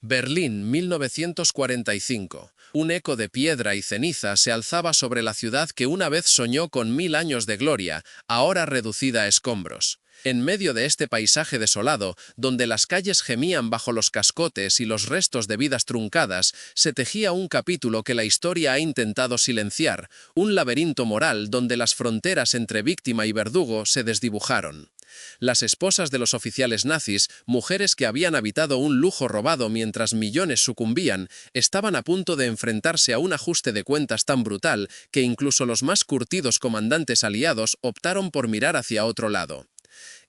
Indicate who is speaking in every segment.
Speaker 1: Berlín, 1945. Un eco de piedra y ceniza se alzaba sobre la ciudad que una vez soñó con 1000 años de gloria, ahora reducida a escombros. En medio de este paisaje desolado, donde las calles gemían bajo los cascotes y los restos de vidas truncadas, se tejía un capítulo que la historia ha intentado silenciar, un laberinto moral donde las fronteras entre víctima y verdugo se desdibujaron. Las esposas de los oficiales nazis, mujeres que habían habitado un lujo robado mientras millones sucumbían, estaban a punto de enfrentarse a un ajuste de cuentas tan brutal que incluso los más curtidos comandantes aliados optaron por mirar hacia otro lado.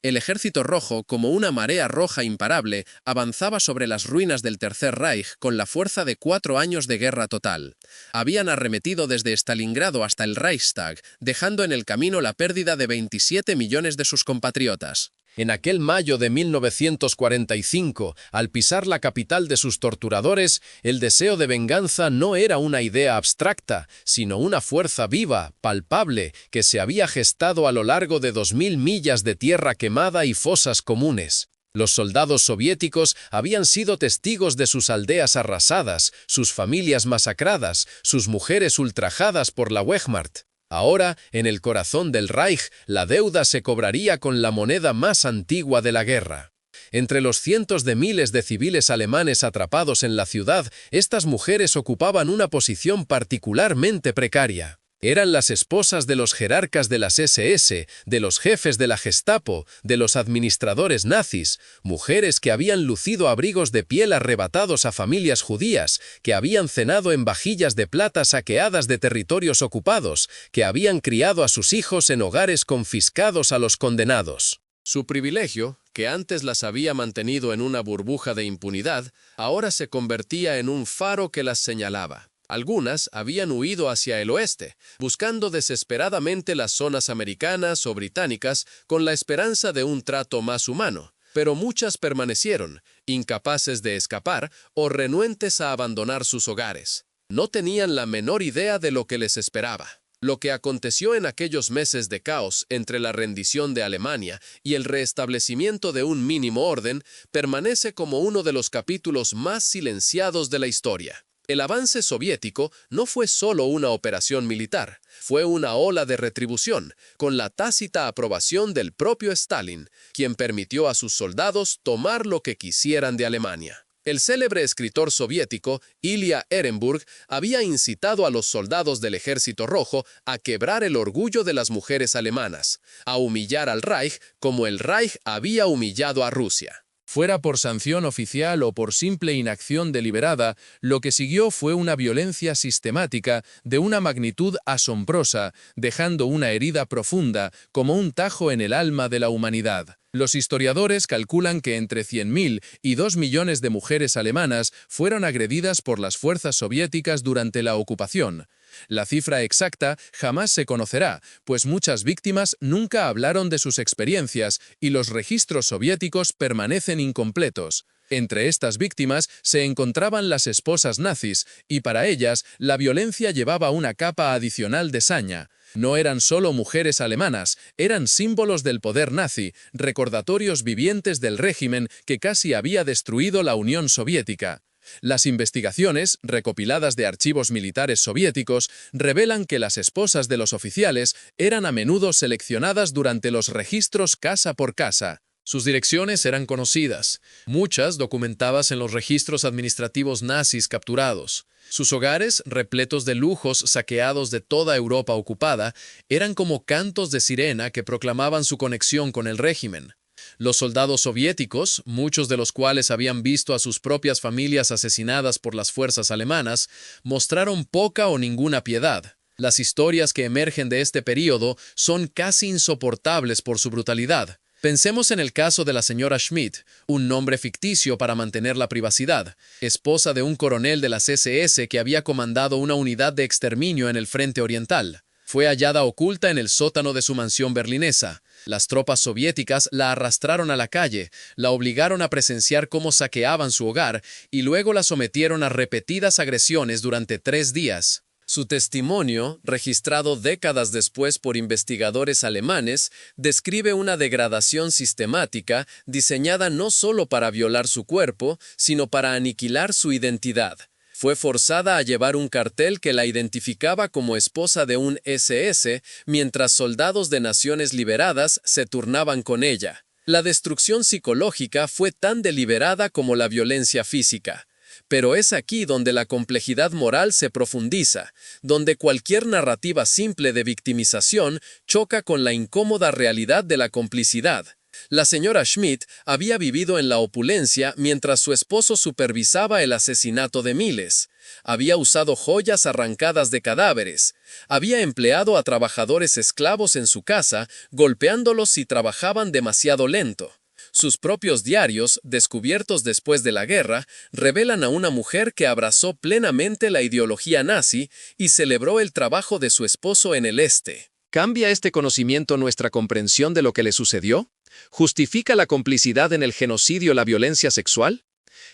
Speaker 1: El Ejército Rojo, como una marea roja imparable, avanzaba sobre las ruinas del Tercer Reich con la fuerza de 4 años de guerra total. Habían arremetido desde Stalingrado hasta el Reichstag, dejando en el camino la pérdida de 27 millones de sus compatriotas. En aquel mayo de 1945, al pisar la capital de sus torturadores, el deseo de venganza no era una idea abstracta, sino una fuerza viva, palpable, que se había gestado a lo largo de 2000 millas de tierra quemada y fosas comunes. Los soldados soviéticos habían sido testigos de sus aldeas arrasadas, sus familias masacradas, sus mujeres ultrajadas por la Wehrmacht. Ahora, en el corazón del Reich, la deuda se cobraría con la moneda más antigua de la guerra. Entre los cientos de miles de civiles alemanes atrapados en la ciudad, estas mujeres ocupaban una posición particularmente precaria. Eran las esposas de los jerarcas de las SS, de los jefes de la Gestapo, de los administradores nazis, mujeres que habían lucido abrigos de piel arrebatados a familias judías, que habían cenado en vajillas de plata saqueadas de territorios ocupados, que habían criado a sus hijos en hogares confiscados a los condenados. Su privilegio, que antes las había mantenido en una burbuja de impunidad, ahora se convertía en un faro que las señalaba. Algunas habían huido hacia el oeste, buscando desesperadamente las zonas americanas o británicas con la esperanza de un trato más humano, pero muchas permanecieron, incapaces de escapar o renuentes a abandonar sus hogares. No tenían la menor idea de lo que les esperaba. Lo que aconteció en aquellos meses de caos entre la rendición de Alemania y el restablecimiento de un mínimo orden permanece como uno de los capítulos más silenciados de la historia. El avance soviético no fue solo una operación militar, fue una ola de retribución, con la tácita aprobación del propio Stalin, quien permitió a sus soldados tomar lo que quisieran de Alemania. El célebre escritor soviético Ilya Ehrenburg había incitado a los soldados del Ejército Rojo a quebrar el orgullo de las mujeres alemanas, a humillar al Reich como el Reich había humillado a Rusia. Fuera por sanción oficial o por simple inacción deliberada, lo que siguió fue una violencia sistemática de una magnitud asombrosa, dejando una herida profunda como un tajo en el alma de la humanidad. Los historiadores calculan que entre 100.000 y 2 millones de mujeres alemanas fueron agredidas por las fuerzas soviéticas durante la ocupación. La cifra exacta jamás se conocerá, pues muchas víctimas nunca hablaron de sus experiencias y los registros soviéticos permanecen incompletos. Entre estas víctimas se encontraban las esposas nazis, y para ellas la violencia llevaba una capa adicional de saña. No eran solo mujeres alemanas, eran símbolos del poder nazi, recordatorios vivientes del régimen que casi había destruido la Unión Soviética. Las investigaciones, recopiladas de archivos militares soviéticos, revelan que las esposas de los oficiales eran a menudo seleccionadas durante los registros casa por casa. Sus direcciones eran conocidas, muchas documentadas en los registros administrativos nazis capturados. Sus hogares, repletos de lujos saqueados de toda Europa ocupada, eran como cantos de sirena que proclamaban su conexión con el régimen. Los soldados soviéticos, muchos de los cuales habían visto a sus propias familias asesinadas por las fuerzas alemanas, mostraron poca o ninguna piedad. Las historias que emergen de este período son casi insoportables por su brutalidad. Pensemos en el caso de la señora Schmidt, un nombre ficticio para mantener la privacidad, esposa de un coronel de las SS que había comandado una unidad de exterminio en el frente oriental. Fue hallada oculta en el sótano de su mansión berlinesa. Las tropas soviéticas la arrastraron a la calle, la obligaron a presenciar cómo saqueaban su hogar y luego la sometieron a repetidas agresiones durante 3 días. Su testimonio, registrado décadas después por investigadores alemanes, describe una degradación sistemática diseñada no solo para violar su cuerpo, sino para aniquilar su identidad. Fue forzada a llevar un cartel que la identificaba como esposa de un SS, mientras soldados de naciones liberadas se turnaban con ella. La destrucción psicológica fue tan deliberada como la violencia física. Pero es aquí donde la complejidad moral se profundiza, donde cualquier narrativa simple de victimización choca con la incómoda realidad de la complicidad. La señora Schmidt había vivido en la opulencia mientras su esposo supervisaba el asesinato de miles. Había usado joyas arrancadas de cadáveres. Había empleado a trabajadores esclavos en su casa, golpeándolos si trabajaban demasiado lento. Sus propios diarios, descubiertos después de la guerra, revelan a una mujer que abrazó plenamente la ideología nazi y celebró el trabajo de su esposo en el este. ¿Cambia este conocimiento nuestra comprensión de lo que le sucedió? ¿Justifica la complicidad en el genocidio la violencia sexual?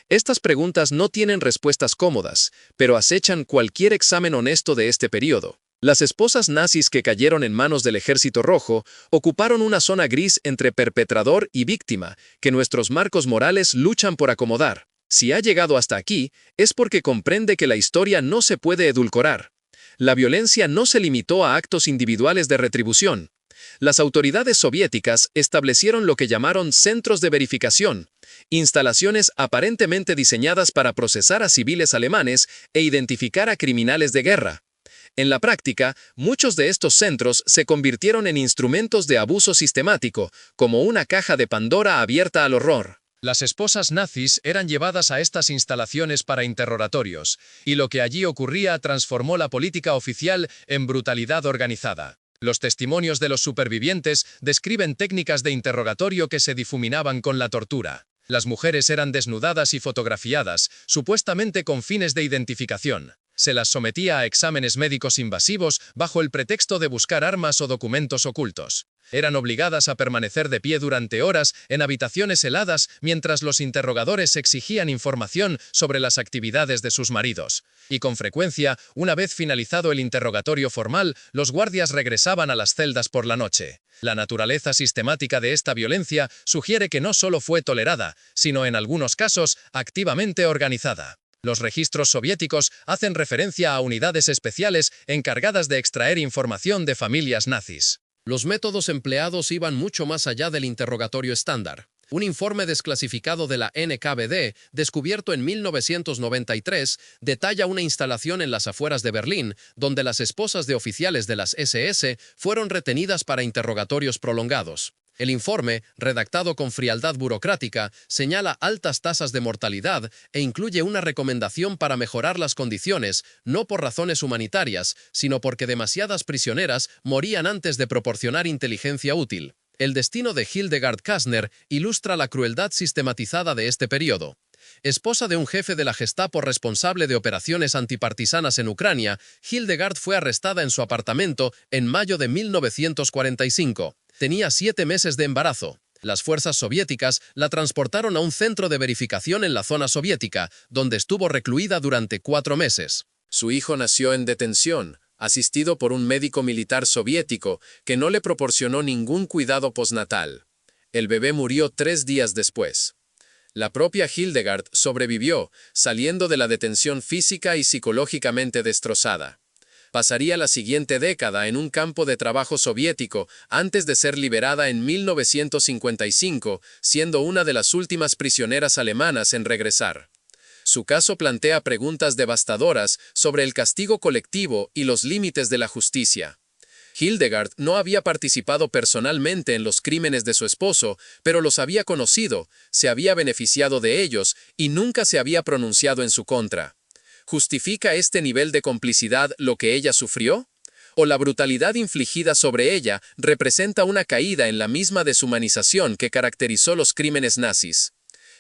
Speaker 1: Estas preguntas no tienen respuestas cómodas, pero acechan cualquier examen honesto de este periodo. Las esposas nazis que cayeron en manos del Ejército Rojo ocuparon una zona gris entre perpetrador y víctima que nuestros marcos morales luchan por acomodar. Si ha llegado hasta aquí, es porque comprende que la historia no se puede edulcorar. La violencia no se limitó a actos individuales de retribución. Las autoridades soviéticas establecieron lo que llamaron centros de verificación, instalaciones aparentemente diseñadas para procesar a civiles alemanes e identificar a criminales de guerra. En la práctica, muchos de estos centros se convirtieron en instrumentos de abuso sistemático, como una caja de Pandora abierta al horror. Las esposas nazis eran llevadas a estas instalaciones para interrogatorios, y lo que allí ocurría transformó la política oficial en brutalidad organizada. Los testimonios de los supervivientes describen técnicas de interrogatorio que se difuminaban con la tortura. Las mujeres eran desnudadas y fotografiadas, supuestamente con fines de identificación. Se las sometía a exámenes médicos invasivos bajo el pretexto de buscar armas o documentos ocultos. Eran obligadas a permanecer de pie durante horas en habitaciones heladas mientras los interrogadores exigían información sobre las actividades de sus maridos. Y con frecuencia, una vez finalizado el interrogatorio formal, los guardias regresaban a las celdas por la noche. La naturaleza sistemática de esta violencia sugiere que no solo fue tolerada, sino en algunos casos activamente organizada. Los registros soviéticos hacen referencia a unidades especiales encargadas de extraer información de familias nazis. Los métodos empleados iban mucho más allá del interrogatorio estándar. Un informe desclasificado de la NKVD, descubierto en 1993, detalla una instalación en las afueras de Berlín, donde las esposas de oficiales de las SS fueron retenidas para interrogatorios prolongados. El informe, redactado con frialdad burocrática, señala altas tasas de mortalidad e incluye una recomendación para mejorar las condiciones, no por razones humanitarias, sino porque demasiadas prisioneras morían antes de proporcionar inteligencia útil. El destino de Hildegard Kastner ilustra la crueldad sistematizada de este periodo. Esposa de un jefe de la Gestapo responsable de operaciones antipartisanas en Ucrania, Hildegard fue arrestada en su apartamento en mayo de 1945. Tenía 7 meses de embarazo. Las fuerzas soviéticas la transportaron a un centro de verificación en la zona soviética, donde estuvo recluida durante 4 meses. Su hijo nació en detención, asistido por un médico militar soviético que no le proporcionó ningún cuidado postnatal. El bebé murió 3 días después. La propia Hildegard sobrevivió, saliendo de la detención física y psicológicamente destrozada. Pasaría la siguiente década en un campo de trabajo soviético antes de ser liberada en 1955, siendo una de las últimas prisioneras alemanas en regresar. Su caso plantea preguntas devastadoras sobre el castigo colectivo y los límites de la justicia. Hildegard no había participado personalmente en los crímenes de su esposo, pero los había conocido, se había beneficiado de ellos y nunca se había pronunciado en su contra. ¿Justifica este nivel de complicidad lo que ella sufrió? ¿O la brutalidad infligida sobre ella representa una caída en la misma deshumanización que caracterizó los crímenes nazis?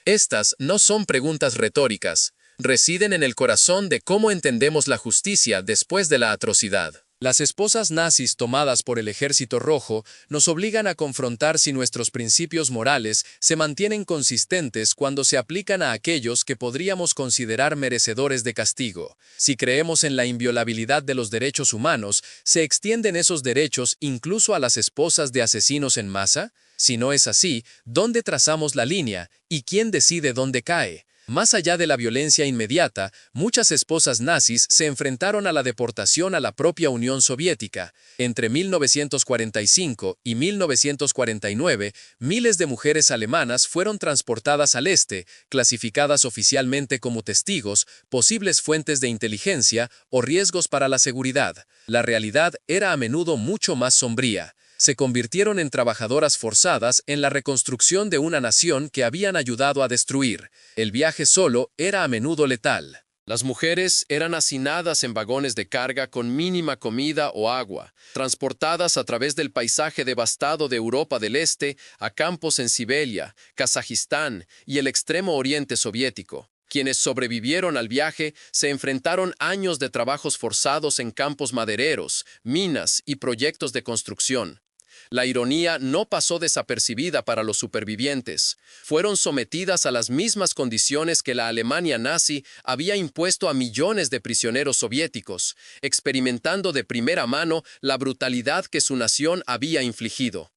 Speaker 1: Estas no son preguntas retóricas, residen en el corazón de cómo entendemos la justicia después de la atrocidad.
Speaker 2: Las esposas nazis tomadas por el Ejército Rojo nos obligan a confrontar si nuestros principios morales se mantienen consistentes cuando se aplican a aquellos que podríamos considerar merecedores de castigo. Si creemos en la inviolabilidad de los derechos humanos, ¿se extienden esos derechos incluso a las esposas de asesinos en masa? Si no es así, ¿dónde trazamos la línea y quién decide dónde cae? Más allá de la violencia inmediata, muchas esposas nazis se enfrentaron a la deportación a la propia Unión Soviética. Entre 1945 y 1949, miles de mujeres alemanas fueron transportadas al este, clasificadas oficialmente como testigos, posibles fuentes de inteligencia o riesgos para la seguridad. La realidad era a menudo mucho más sombría. Se convirtieron en trabajadoras forzadas en la reconstrucción de una nación que habían ayudado a destruir. El viaje solo era a menudo letal.
Speaker 1: Las mujeres eran hacinadas en vagones de carga con mínima comida o agua, transportadas a través del paisaje devastado de Europa del Este a campos en Siberia, Kazajistán y el extremo oriente soviético. Quienes sobrevivieron al viaje se enfrentaron a años de trabajos forzados en campos madereros, minas y proyectos de construcción. La ironía no pasó desapercibida para los supervivientes. Fueron sometidas a las mismas condiciones que la Alemania nazi había impuesto a millones de prisioneros soviéticos, experimentando de primera mano la brutalidad que su nación había infligido.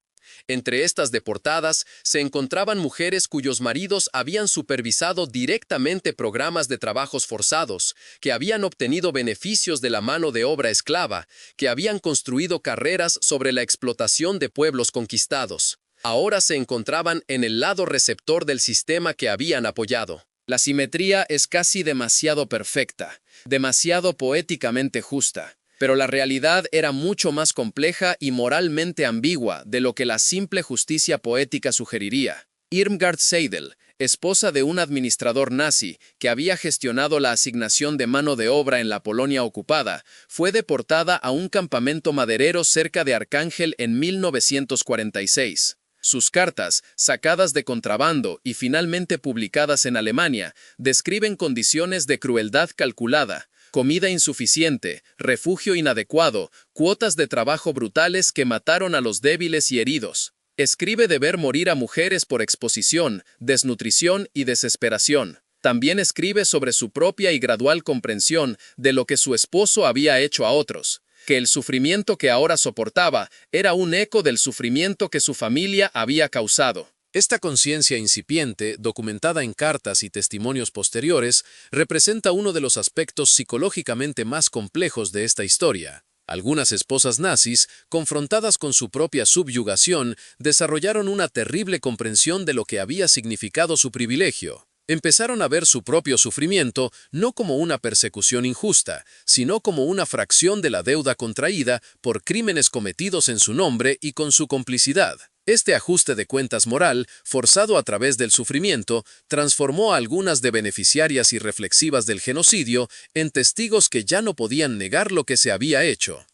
Speaker 1: Entre estas deportadas se encontraban mujeres cuyos maridos habían supervisado directamente programas de trabajos forzados, que habían obtenido beneficios de la mano de obra esclava, que habían construido carreras sobre la explotación de pueblos conquistados. Ahora se encontraban en el lado receptor del sistema que habían apoyado. La simetría es casi demasiado perfecta, demasiado poéticamente justa. Pero la realidad era mucho más compleja y moralmente ambigua de lo que la simple justicia poética sugeriría. Irmgard Seidel, esposa de un administrador nazi que había gestionado la asignación de mano de obra en la Polonia ocupada, fue deportada a un campamento maderero cerca de Arcángel en 1946. Sus cartas, sacadas de contrabando y finalmente publicadas en Alemania, describen condiciones de crueldad calculada, comida insuficiente, refugio inadecuado, cuotas de trabajo brutales que mataron a los débiles y heridos. Escribe de ver morir a mujeres por exposición, desnutrición y desesperación. También escribe sobre su propia y gradual comprensión de lo que su esposo había hecho a otros, que el sufrimiento que ahora soportaba era un eco del sufrimiento que su familia había causado.
Speaker 2: Esta conciencia incipiente, documentada en cartas y testimonios posteriores, representa uno de los aspectos psicológicamente más complejos de esta historia. Algunas esposas nazis, confrontadas con su propia subyugación, desarrollaron una terrible comprensión de lo que había significado su privilegio. Empezaron a ver su propio sufrimiento no como una persecución injusta, sino como una fracción de la deuda contraída por crímenes cometidos en su nombre y con su complicidad. Este ajuste de cuentas moral, forzado a través del sufrimiento, transformó a algunas de beneficiarias irreflexivas del genocidio en testigos que ya no podían negar lo que se había hecho.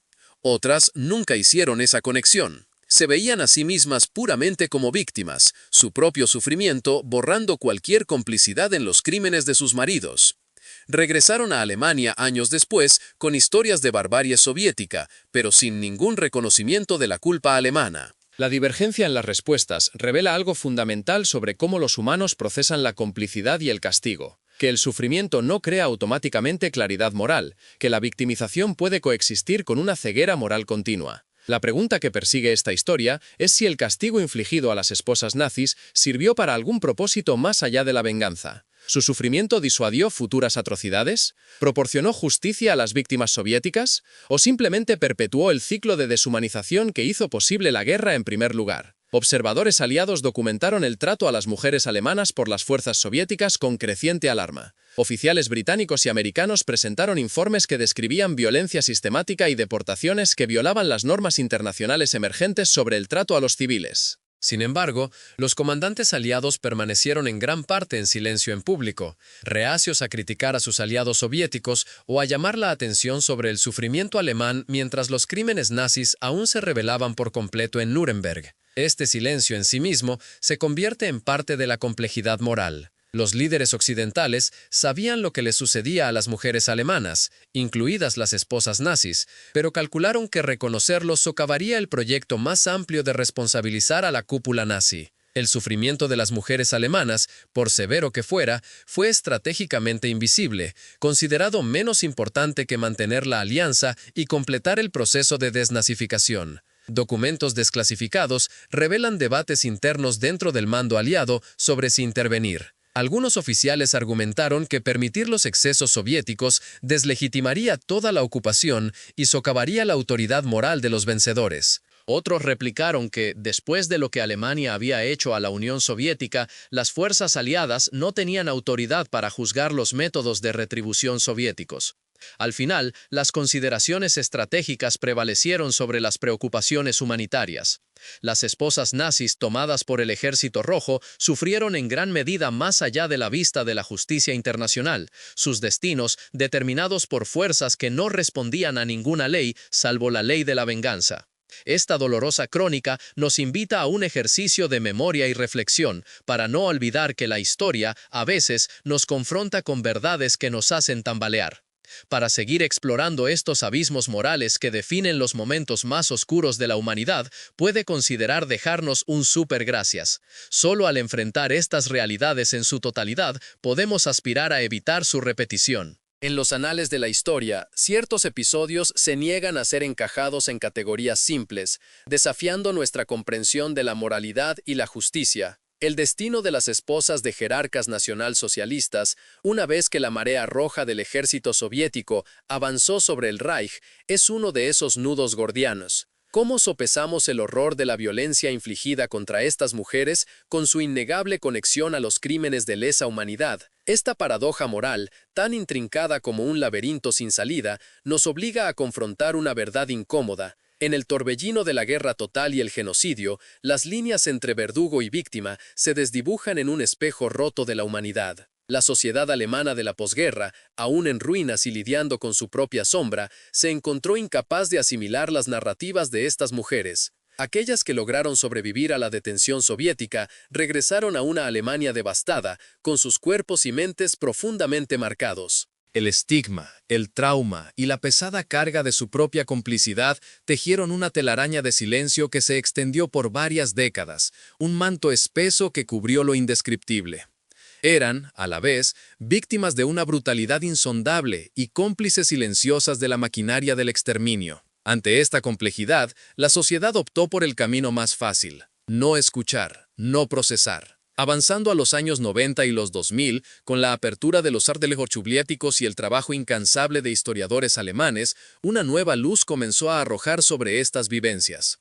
Speaker 2: Otras nunca hicieron esa conexión. Se veían a sí mismas puramente como víctimas, su propio sufrimiento borrando cualquier complicidad en los crímenes de sus maridos. Regresaron a Alemania años después con historias de barbarie soviética, pero sin ningún reconocimiento de la culpa alemana. La divergencia en las respuestas revela algo fundamental sobre cómo los humanos procesan la complicidad y el castigo. Que el sufrimiento no crea automáticamente claridad moral, que la victimización puede coexistir con una ceguera moral continua. La pregunta que persigue esta historia es si el castigo infligido a las esposas nazis sirvió para algún propósito más allá de la venganza. ¿Su sufrimiento disuadió futuras atrocidades? ¿Proporcionó justicia a las víctimas soviéticas? ¿O simplemente perpetuó el ciclo de deshumanización que hizo posible la guerra en primer lugar? Observadores aliados documentaron el trato a las mujeres alemanas por las fuerzas soviéticas con creciente alarma. Oficiales británicos y americanos presentaron informes que describían violencia sistemática y deportaciones que violaban las normas internacionales emergentes sobre el trato a los civiles.
Speaker 1: Sin embargo, los comandantes aliados permanecieron en gran parte en silencio en público, reacios a criticar a sus aliados soviéticos o a llamar la atención sobre el sufrimiento alemán mientras los crímenes nazis aún se revelaban por completo en Nuremberg. Este silencio en sí mismo se convierte en parte de la complejidad moral. Los líderes occidentales sabían lo que les sucedía a las mujeres alemanas, incluidas las esposas nazis, pero calcularon que reconocerlo socavaría el proyecto más amplio de responsabilizar a la cúpula nazi. El sufrimiento de las mujeres alemanas, por severo que fuera, fue estratégicamente invisible, considerado menos importante que mantener la alianza y completar el proceso de desnazificación. Documentos desclasificados revelan debates internos dentro del mando aliado sobre si intervenir. Algunos oficiales argumentaron que permitir los excesos soviéticos deslegitimaría toda la ocupación y socavaría la autoridad moral de los vencedores. Otros replicaron que, después de lo que Alemania había hecho a la Unión Soviética, las fuerzas aliadas no tenían autoridad para juzgar los métodos de retribución soviéticos. Al final, las consideraciones estratégicas prevalecieron sobre las preocupaciones humanitarias. Las esposas nazis tomadas por el Ejército Rojo sufrieron en gran medida más allá de la vista de la justicia internacional, sus destinos determinados por fuerzas que no respondían a ninguna ley salvo la ley de la venganza. Esta dolorosa crónica nos invita a un ejercicio de memoria y reflexión para no olvidar que la historia, a veces, nos confronta con verdades que nos hacen tambalear. Para seguir explorando estos abismos morales que definen los momentos más oscuros de la humanidad, puede considerar dejarnos un súper gracias. Solo al enfrentar estas realidades en su totalidad, podemos aspirar a evitar su repetición. En los anales de la historia, ciertos episodios se niegan a ser encajados en categorías simples, desafiando nuestra comprensión de la moralidad y la justicia. El destino de las esposas de jerarcas nacionalsocialistas, una vez que la marea roja del ejército soviético avanzó sobre el Reich, es uno de esos nudos gordianos. ¿Cómo sopesamos el horror de la violencia infligida contra estas mujeres con su innegable conexión a los crímenes de lesa humanidad? Esta paradoja moral, tan intrincada como un laberinto sin salida, nos obliga a confrontar una verdad incómoda. En el torbellino de la guerra total y el genocidio, las líneas entre verdugo y víctima se desdibujan en un espejo roto de la humanidad. La sociedad alemana de la posguerra, aún en ruinas y lidiando con su propia sombra, se encontró incapaz de asimilar las narrativas de estas mujeres. Aquellas que lograron sobrevivir a la detención soviética regresaron a una Alemania devastada, con sus cuerpos y mentes profundamente marcados. El estigma, el trauma y la pesada carga de su propia complicidad tejieron una telaraña de silencio que se extendió por varias décadas, un manto espeso que cubrió lo indescriptible. Eran, a la vez, víctimas de una brutalidad insondable y cómplices silenciosas de la maquinaria del exterminio. Ante esta complejidad, la sociedad optó por el camino más fácil: no escuchar, no procesar. Avanzando a los años 90 y los 2000, con la apertura de los archivos soviéticos y el trabajo incansable de historiadores alemanes, una nueva luz comenzó a arrojar sobre estas vivencias.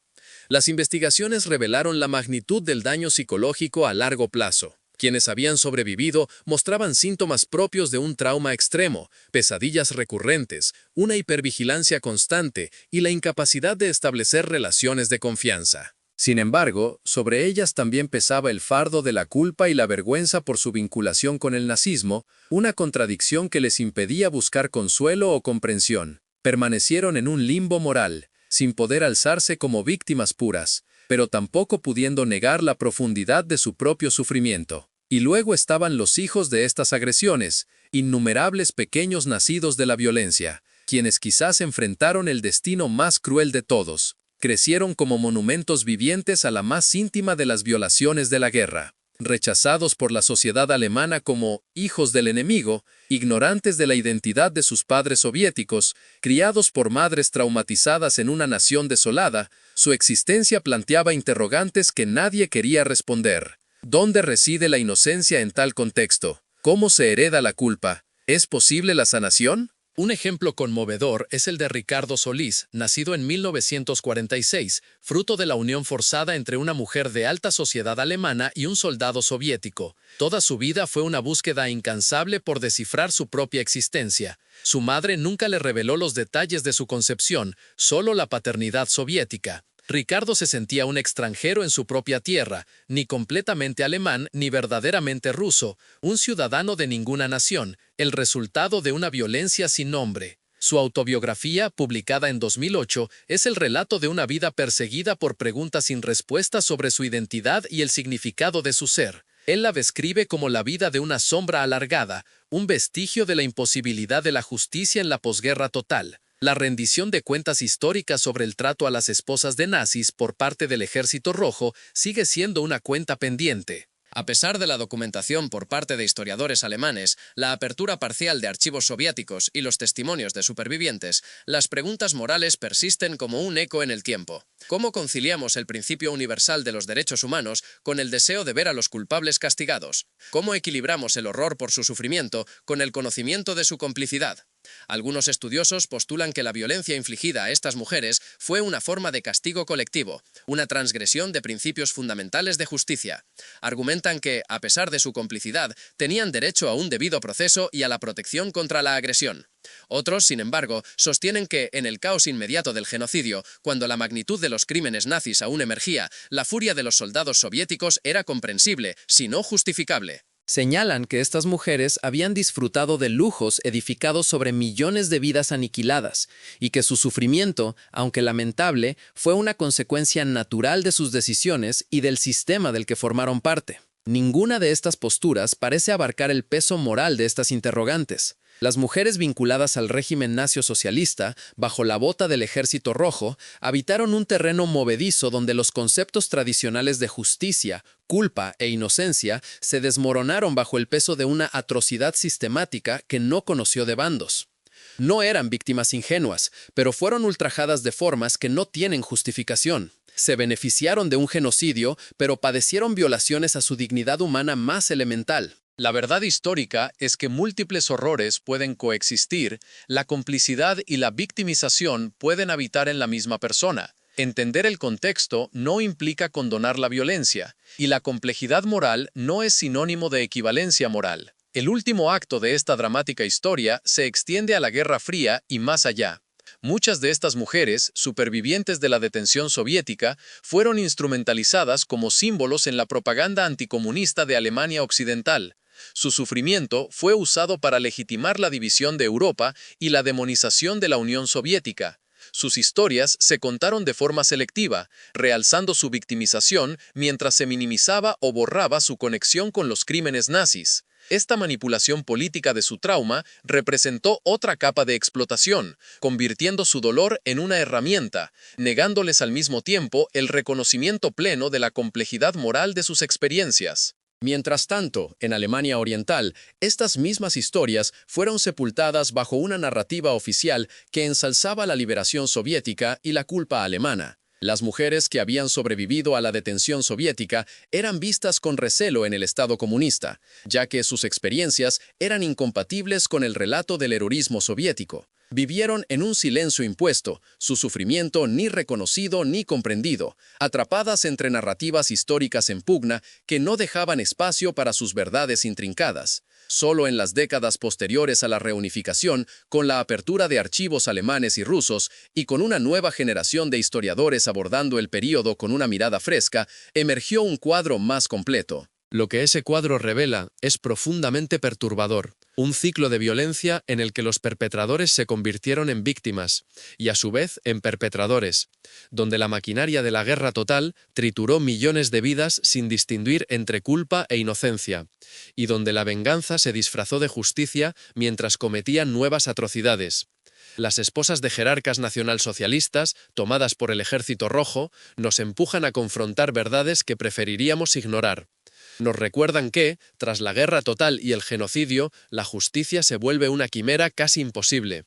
Speaker 1: Las investigaciones revelaron la magnitud del daño psicológico a largo plazo. Quienes habían sobrevivido mostraban síntomas propios de un trauma extremo, pesadillas recurrentes, una hipervigilancia constante y la incapacidad de establecer relaciones de confianza. Sin embargo, sobre ellas también pesaba el fardo de la culpa y la vergüenza por su vinculación con el nazismo, una contradicción que les impedía buscar consuelo o comprensión. Permanecieron en un limbo moral, sin poder alzarse como víctimas puras, pero tampoco pudiendo negar la profundidad de su propio sufrimiento. Y luego estaban los hijos de estas agresiones, innumerables pequeños nacidos de la violencia, quienes quizás enfrentaron el destino más cruel de todos. Crecieron como monumentos vivientes a la más íntima de las violaciones de la guerra, rechazados por la sociedad alemana como hijos del enemigo, ignorantes de la identidad de sus padres soviéticos, criados por madres traumatizadas en una nación desolada. Su existencia planteaba interrogantes que nadie quería responder. ¿Dónde reside la inocencia en tal contexto? ¿Cómo se hereda la culpa? ¿Es posible la sanación? Un ejemplo conmovedor es el de Ricardo Solís, nacido en 1946, fruto de la unión forzada entre una mujer de alta sociedad alemana y un soldado soviético. Toda su vida fue una búsqueda incansable por descifrar su propia existencia. Su madre nunca le reveló los detalles de su concepción, solo la paternidad soviética. Ricardo se sentía un extranjero en su propia tierra, ni completamente alemán ni verdaderamente ruso, un ciudadano de ninguna nación, el resultado de una violencia sin nombre. Su autobiografía, publicada en 2008, es el relato de una vida perseguida por preguntas sin respuesta sobre su identidad y el significado de su ser.
Speaker 2: Él la describe como la vida de una sombra alargada, un vestigio de la imposibilidad de la justicia en la posguerra total. La rendición de cuentas históricas sobre el trato a las esposas de nazis por parte del Ejército Rojo sigue siendo una cuenta pendiente.
Speaker 1: A pesar de la documentación por parte de historiadores alemanes, la apertura parcial de archivos soviéticos y los testimonios de supervivientes, las preguntas morales persisten como un eco en el tiempo. ¿Cómo conciliamos el principio universal de los derechos humanos con el deseo de ver a los culpables castigados? ¿Cómo equilibramos el horror por su sufrimiento con el conocimiento de su complicidad? Algunos estudiosos postulan que la violencia infligida a estas mujeres fue una forma de castigo colectivo, una transgresión de principios fundamentales de justicia. Argumentan que, a pesar de su complicidad, tenían derecho a un debido proceso y a la protección contra la agresión. Otros, sin embargo, sostienen que, en el caos inmediato del genocidio, cuando la magnitud de los crímenes nazis aún emergía, la furia de los soldados soviéticos era comprensible, si no justificable.
Speaker 3: Señalan que estas mujeres habían disfrutado de lujos edificados sobre millones de vidas aniquiladas y que su sufrimiento, aunque lamentable, fue una consecuencia natural de sus decisiones y del sistema del que formaron parte. Ninguna de estas posturas parece abarcar el peso moral de estas interrogantes. Las mujeres vinculadas al régimen nacio-socialista, bajo la bota del Ejército Rojo, habitaron un terreno movedizo donde los conceptos tradicionales de justicia, culpa e inocencia se desmoronaron bajo el peso de una atrocidad sistemática que no conoció de bandos. No eran víctimas ingenuas, pero fueron ultrajadas de formas que no tienen justificación. Se beneficiaron de un genocidio, pero padecieron violaciones a su dignidad humana más elemental.
Speaker 2: La verdad histórica es que múltiples horrores pueden coexistir, la complicidad y la victimización pueden habitar en la misma persona. Entender el contexto no implica condonar la violencia, y la complejidad moral no es sinónimo de equivalencia moral. El último acto de esta dramática historia se extiende a la Guerra Fría y más allá. Muchas de estas mujeres, supervivientes de la detención soviética, fueron instrumentalizadas como símbolos en la propaganda anticomunista de Alemania Occidental. Su sufrimiento fue usado para legitimar la división de Europa y la demonización de la Unión Soviética. Sus historias se contaron de forma selectiva, realzando su victimización mientras se minimizaba o borraba su conexión con los crímenes nazis. Esta manipulación política de su trauma representó otra capa de explotación, convirtiendo su dolor en una herramienta, negándoles al mismo tiempo el reconocimiento pleno de la complejidad moral de sus experiencias.
Speaker 3: Mientras tanto, en Alemania Oriental, estas mismas historias fueron sepultadas bajo una narrativa oficial que ensalzaba la liberación soviética y la culpa alemana. Las mujeres que habían sobrevivido a la detención soviética eran vistas con recelo en el Estado comunista, ya que sus experiencias eran incompatibles con el relato del heroísmo soviético. Vivieron en un silencio impuesto, su sufrimiento ni reconocido ni comprendido, atrapadas entre narrativas históricas en pugna que no dejaban espacio para sus verdades intrincadas. Solo en las décadas posteriores a la reunificación, con la apertura de archivos alemanes y rusos, y con una nueva generación de historiadores abordando el período con una mirada fresca, emergió un cuadro más completo.
Speaker 2: Lo que ese cuadro revela es profundamente perturbador. Un ciclo de violencia en el que los perpetradores se convirtieron en víctimas y a su vez en perpetradores, donde la maquinaria de la guerra total trituró millones de vidas sin distinguir entre culpa e inocencia, y donde la venganza se disfrazó de justicia mientras cometían nuevas atrocidades. Las esposas de jerarcas nacionalsocialistas, tomadas por el Ejército Rojo, nos empujan a confrontar verdades que preferiríamos ignorar. Nos recuerdan que, tras la guerra total y el genocidio, la justicia se vuelve una quimera casi imposible.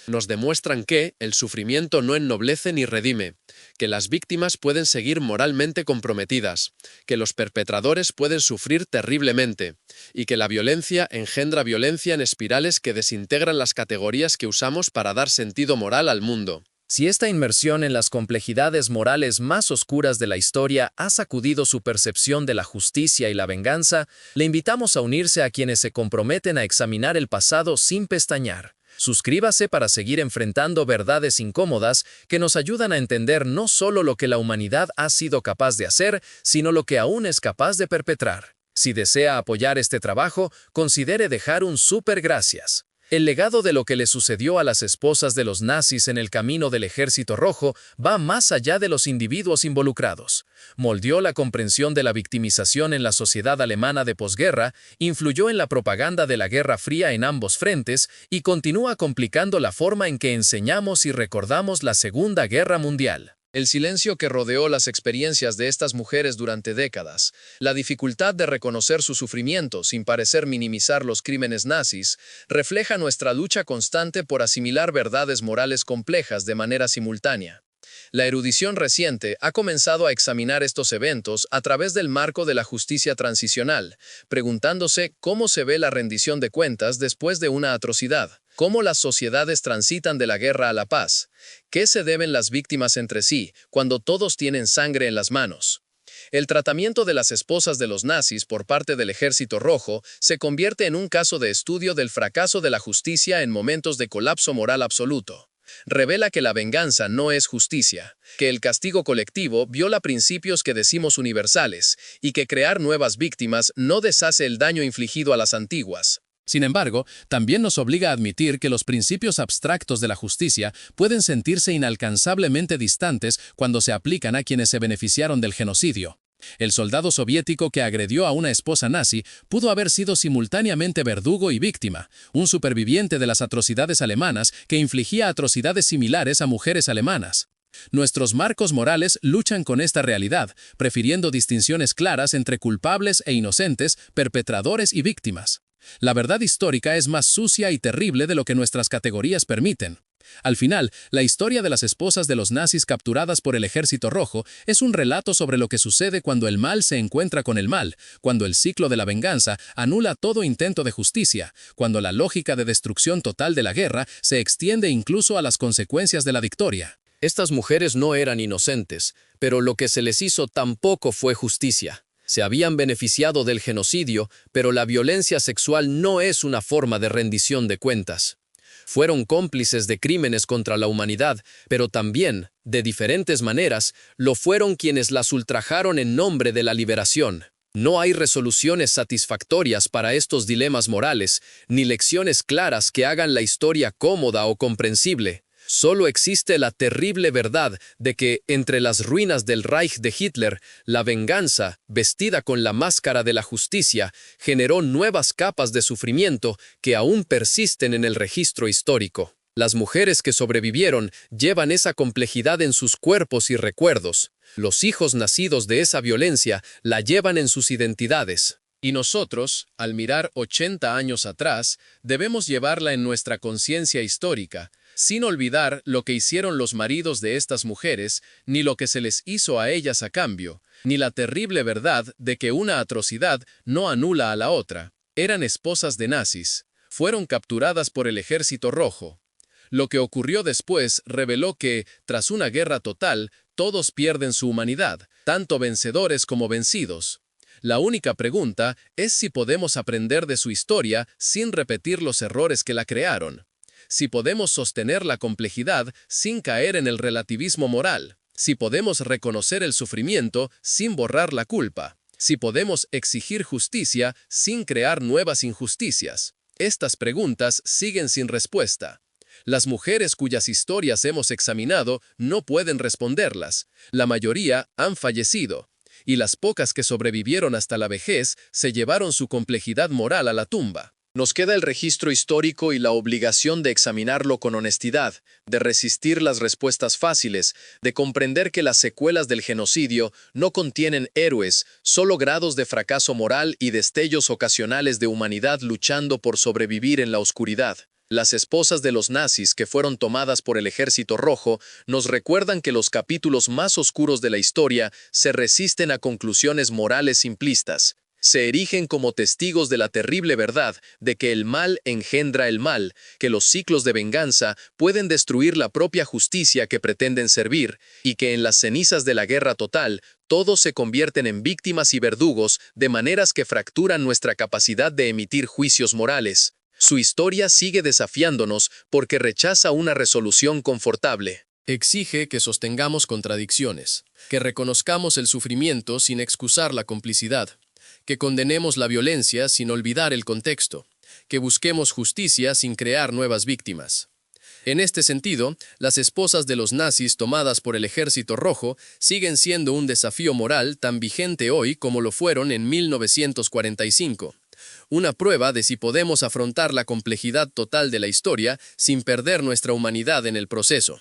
Speaker 2: Nos demuestran que el sufrimiento no ennoblece ni redime, que las víctimas pueden seguir moralmente comprometidas, que los perpetradores pueden sufrir terriblemente, y que la violencia engendra violencia en espirales que desintegran las categorías que usamos para dar sentido moral al mundo.
Speaker 3: Si esta inmersión en las complejidades morales más oscuras de la historia ha sacudido su percepción de la justicia y la venganza, le invitamos a unirse a quienes se comprometen a examinar el pasado sin pestañear. Suscríbase para seguir enfrentando verdades incómodas que nos ayudan a entender no solo lo que la humanidad ha sido capaz de hacer, sino lo que aún es capaz de perpetrar. Si desea apoyar este trabajo, considere dejar un súper gracias.
Speaker 2: El legado de lo que le sucedió a las esposas de los nazis en el camino del Ejército Rojo va más allá de los individuos involucrados. Moldeó la comprensión de la victimización en la sociedad alemana de posguerra, influyó en la propaganda de la Guerra Fría en ambos frentes y continúa complicando la forma en que enseñamos y recordamos la Segunda Guerra Mundial.
Speaker 1: El silencio que rodeó las experiencias de estas mujeres durante décadas, la dificultad de reconocer su sufrimiento sin parecer minimizar los crímenes nazis, refleja nuestra lucha constante por asimilar verdades morales complejas de manera simultánea. La erudición reciente ha comenzado a examinar estos eventos a través del marco de la justicia transicional, preguntándose cómo se ve la rendición de cuentas después de una atrocidad. ¿Cómo las sociedades transitan de la guerra a la paz? ¿Qué se deben las víctimas entre sí cuando todos tienen sangre en las manos? El tratamiento de las esposas de los nazis por parte del Ejército Rojo se convierte en un caso de estudio del fracaso de la justicia en momentos de colapso moral absoluto. Revela que la venganza no es justicia, que el castigo colectivo viola principios que decimos universales y que crear nuevas víctimas no deshace el daño infligido a las antiguas.
Speaker 2: Sin embargo, también nos obliga a admitir que los principios abstractos de la justicia pueden sentirse inalcanzablemente distantes cuando se aplican a quienes se beneficiaron del genocidio. El soldado soviético que agredió a una esposa nazi pudo haber sido simultáneamente verdugo y víctima, un superviviente de las atrocidades alemanas que infligía atrocidades similares a mujeres alemanas. Nuestros marcos morales luchan con esta realidad, prefiriendo distinciones claras entre culpables e inocentes, perpetradores y víctimas. La verdad histórica es más sucia y terrible de lo que nuestras categorías permiten. Al final, la historia de las esposas de los nazis capturadas por el Ejército Rojo es un relato sobre lo que sucede cuando el mal se encuentra con el mal, cuando el ciclo de la venganza anula todo intento de justicia, cuando la lógica de destrucción total de la guerra se extiende incluso a las consecuencias de la victoria.
Speaker 3: Estas mujeres no eran inocentes, pero lo que se les hizo tampoco fue justicia. Se habían beneficiado del genocidio, pero la violencia sexual no es una forma de rendición de cuentas. Fueron cómplices de crímenes contra la humanidad, pero también, de diferentes maneras, lo fueron quienes las ultrajaron en nombre de la liberación. No hay resoluciones satisfactorias para estos dilemas morales, ni lecciones claras que hagan la historia cómoda o comprensible. Solo existe la terrible verdad de que, entre las ruinas del Reich de Hitler, la venganza, vestida con la máscara de la justicia, generó nuevas capas de sufrimiento que aún persisten en el registro histórico. Las mujeres que sobrevivieron llevan esa complejidad en sus cuerpos y recuerdos. Los hijos nacidos de esa violencia la llevan en sus identidades.
Speaker 1: Y nosotros, al mirar 80 años atrás, debemos llevarla en nuestra conciencia histórica, sin olvidar lo que hicieron los maridos de estas mujeres, ni lo que se les hizo a ellas a cambio, ni la terrible verdad de que una atrocidad no anula a la otra. Eran esposas de nazis. Fueron capturadas por el Ejército Rojo. Lo que ocurrió después reveló que, tras una guerra total, todos pierden su humanidad, tanto vencedores como vencidos. La única pregunta es si podemos aprender de su historia sin repetir los errores que la crearon. Si podemos sostener la complejidad sin caer en el relativismo moral. Si podemos reconocer el sufrimiento sin borrar la culpa. Si podemos exigir justicia sin crear nuevas injusticias. Estas preguntas siguen sin respuesta. Las mujeres cuyas historias hemos examinado no pueden responderlas. La mayoría han fallecido. Y las pocas que sobrevivieron hasta la vejez se llevaron su complejidad moral a la tumba. Nos queda el registro histórico y la obligación de examinarlo con honestidad, de resistir las respuestas fáciles, de comprender que las secuelas del genocidio no contienen héroes, solo grados de fracaso moral y destellos ocasionales de humanidad luchando por sobrevivir en la oscuridad. Las esposas de los nazis que fueron tomadas por el Ejército Rojo nos recuerdan que los capítulos más oscuros de la historia se resisten a conclusiones morales simplistas. Se erigen como testigos de la terrible verdad de que el mal engendra el mal, que los ciclos de venganza pueden destruir la propia justicia que pretenden servir, y que en las cenizas de la guerra total, todos se convierten en víctimas y verdugos de maneras que fracturan nuestra capacidad de emitir juicios morales. Su historia sigue desafiándonos porque rechaza una resolución confortable. Exige que sostengamos contradicciones, que reconozcamos el sufrimiento sin excusar la complicidad, que condenemos la violencia sin olvidar el contexto,
Speaker 2: que busquemos justicia sin crear nuevas víctimas. En este sentido, las esposas de los nazis tomadas por el Ejército Rojo siguen siendo un desafío moral tan vigente hoy como lo fueron en 1945. Una prueba de si podemos afrontar la complejidad total de la historia sin perder nuestra humanidad en el proceso.